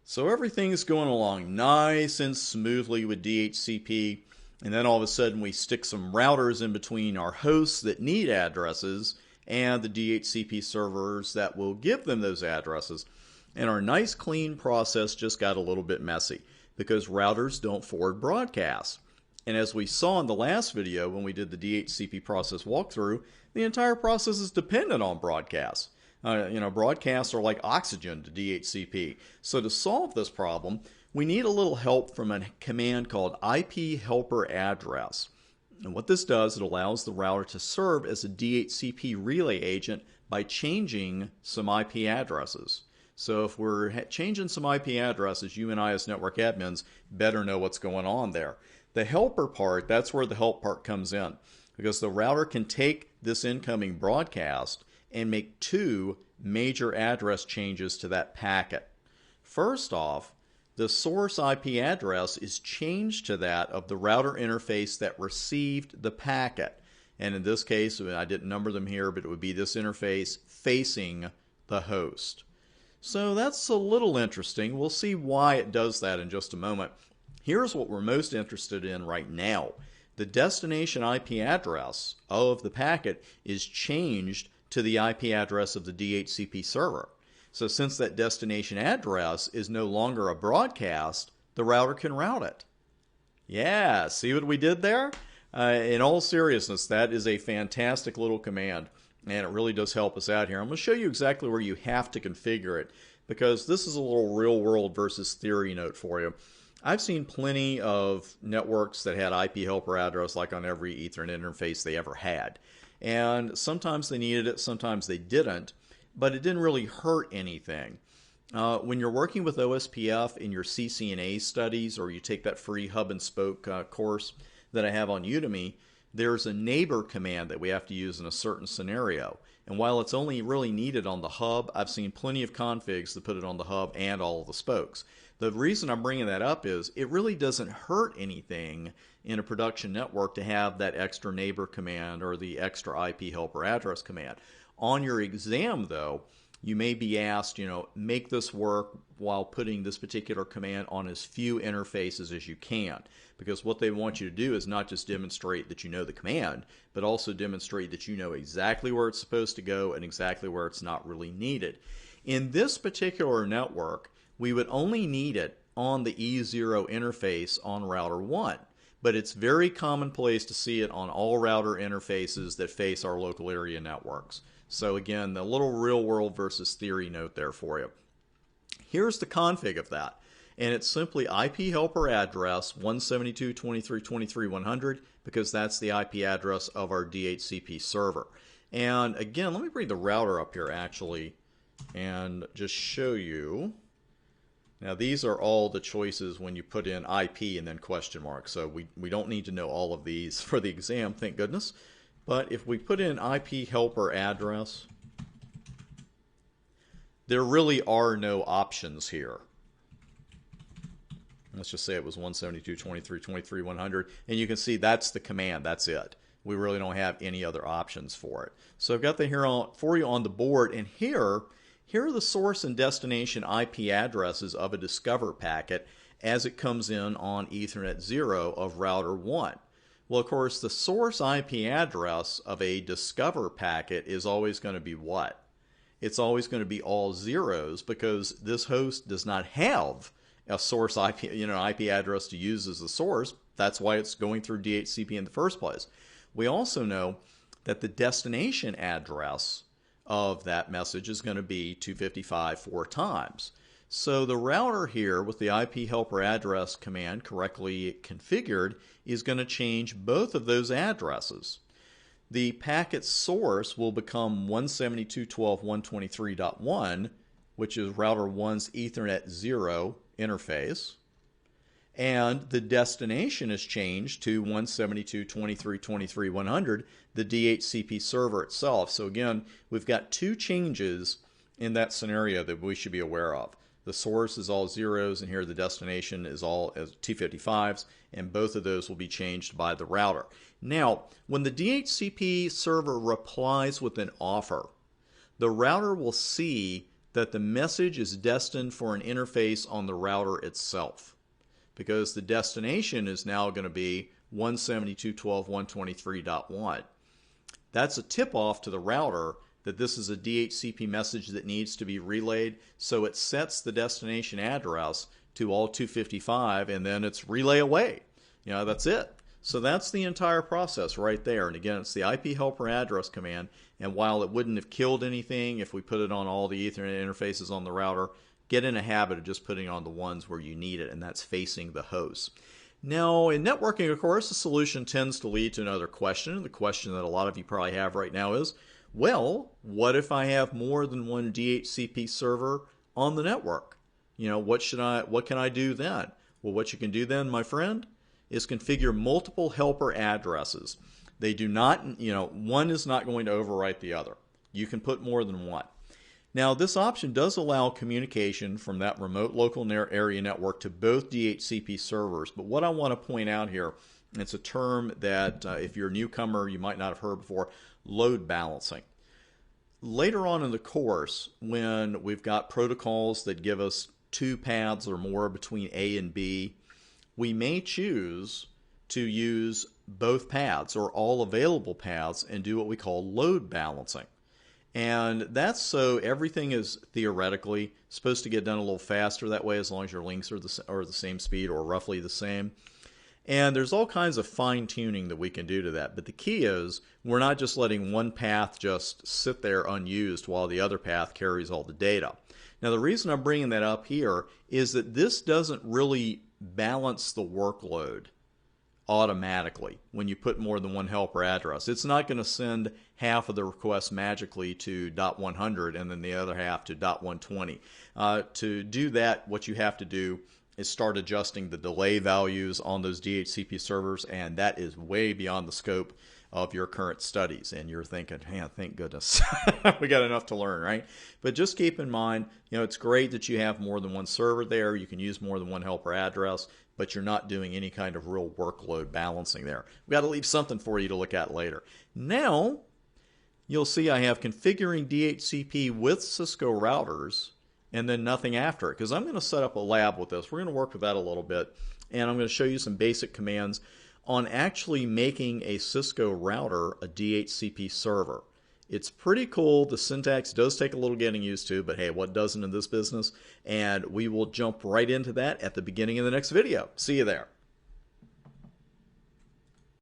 So everything's going along nice and smoothly with DHCP, and then all of a sudden we stick some routers in between our hosts that need addresses and the DHCP servers that will give them those addresses. And our nice clean process just got a little bit messy because routers don't forward broadcasts. And as we saw in the last video when we did the DHCP process walkthrough, the entire process is dependent on broadcasts. Broadcasts are like oxygen to DHCP. So to solve this problem, we need a little help from a command called IP helper address. And what this does, it allows the router to serve as a DHCP relay agent by changing some IP addresses. So if we're changing some IP addresses, you and I as network admins better know what's going on there. The helper part, that's where the help part comes in, because the router can take this incoming broadcast and make two major address changes to that packet. First off, the source IP address is changed to that of the router interface that received the packet. And in this case, I didn't number them here, but it would be this interface facing the host. So that's a little interesting. We'll see why it does that in just a moment. Here's what we're most interested in right now. The destination IP address of the packet is changed to the IP address of the DHCP server. So since that destination address is no longer a broadcast, the router can route it. Yeah, see what we did there? In all seriousness, that is a fantastic little command, and it really does help us out here. I'm going to show you exactly where you have to configure it, because this is a little real world versus theory note for you. I've seen plenty of networks that had IP helper address like on every Ethernet interface they ever had. And sometimes they needed it, sometimes they didn't, but it didn't really hurt anything. When you're working with OSPF in your CCNA studies, or you take that free hub and spoke course that I have on Udemy, there's a neighbor command that we have to use in a certain scenario. And while it's only really needed on the hub, I've seen plenty of configs that put it on the hub and all of the spokes. The reason I'm bringing that up is it really doesn't hurt anything in a production network to have that extra neighbor command or the extra IP helper address command. On your exam, though, you may be asked, make this work while putting this particular command on as few interfaces as you can. Because what they want you to do is not just demonstrate that you know the command, but also demonstrate that you know exactly where it's supposed to go and exactly where it's not really needed. In this particular network, we would only need it on the E0 interface on router 1. But it's very commonplace to see it on all router interfaces that face our local area networks. So again, the little real world versus theory note there for you. Here's the config of that. And it's simply IP helper address 172.23.23.100 because that's the IP address of our DHCP server. And again, let me bring the router up here actually and just show you. Now these are all the choices when you put in IP and then question mark. So we don't need to know all of these for the exam, thank goodness. But if we put in IP helper address, there really are no options here. Let's just say it was 172.23.23.100, and you can see that's the command, that's it. We really don't have any other options for it. So I've got that here for you on the board, and here are the source and destination IP addresses of a Discover packet as it comes in on Ethernet 0 of router 1. Well, of course, the source IP address of a Discover packet is always going to be what? It's always going to be all zeros because this host does not have a source IP, IP address to use as the source. That's why it's going through DHCP in the first place. We also know that the destination address of that message is going to be 255 4 times. So the router here with the IP helper address command correctly configured is going to change both of those addresses. The packet source will become 172.12.123.1, which is router 1's Ethernet 0 interface. And the destination is changed to 172.23.23.100, the DHCP server itself. So again, we've got two changes in that scenario that we should be aware of. The source is all zeros, and here the destination is all 255s, and both of those will be changed by the router. Now, when the DHCP server replies with an offer, the router will see that the message is destined for an interface on the router itself, because the destination is now going to be 172.12.123.1. That's a tip-off to the router that this is a DHCP message that needs to be relayed, so it sets the destination address to all 255, and then it's relay away. That's it. So that's the entire process right there. And again, it's the IP helper address command, and while it wouldn't have killed anything if we put it on all the Ethernet interfaces on the router, get in a habit of just putting it on the ones where you need it, and that's facing the host. Now, in networking, of course, the solution tends to lead to another question. The question that a lot of you probably have right now is, well, what if I have more than one DHCP server on the network? What can I do then? Well, what you can do then, my friend, is configure multiple helper addresses. They do not, one is not going to overwrite the other. You can put more than one. Now, this option does allow communication from that remote local area network to both DHCP servers. But what I want to point out here, it's a term that if you're a newcomer, you might not have heard before, load balancing. Later on in the course, when we've got protocols that give us 2 paths or more between A and B, we may choose to use both paths or all available paths and do what we call load balancing. And that's so everything is theoretically supposed to get done a little faster that way, as long as your links are the same speed or roughly the same. And there's all kinds of fine-tuning that we can do to that. But the key is we're not just letting one path just sit there unused while the other path carries all the data. Now, the reason I'm bringing that up here is that this doesn't really balance the workload automatically when you put more than one helper address. It's not going to send half of the requests magically to .100 and then the other half to .120. To do that, what you have to do is start adjusting the delay values on those DHCP servers, and that is way beyond the scope of your current studies. And you're thinking, man, thank goodness we got enough to learn, right? But just keep in mind, it's great that you have more than one server there. You can use more than one helper address, but you're not doing any kind of real workload balancing there. We've got to leave something for you to look at later. Now, you'll see I have configuring DHCP with Cisco routers and then nothing after it, because I'm going to set up a lab with this. We're going to work with that a little bit, and I'm going to show you some basic commands on actually making a Cisco router a DHCP server. It's pretty cool. The syntax does take a little getting used to, but hey, what doesn't in this business? And we will jump right into that at the beginning of the next video. See you there.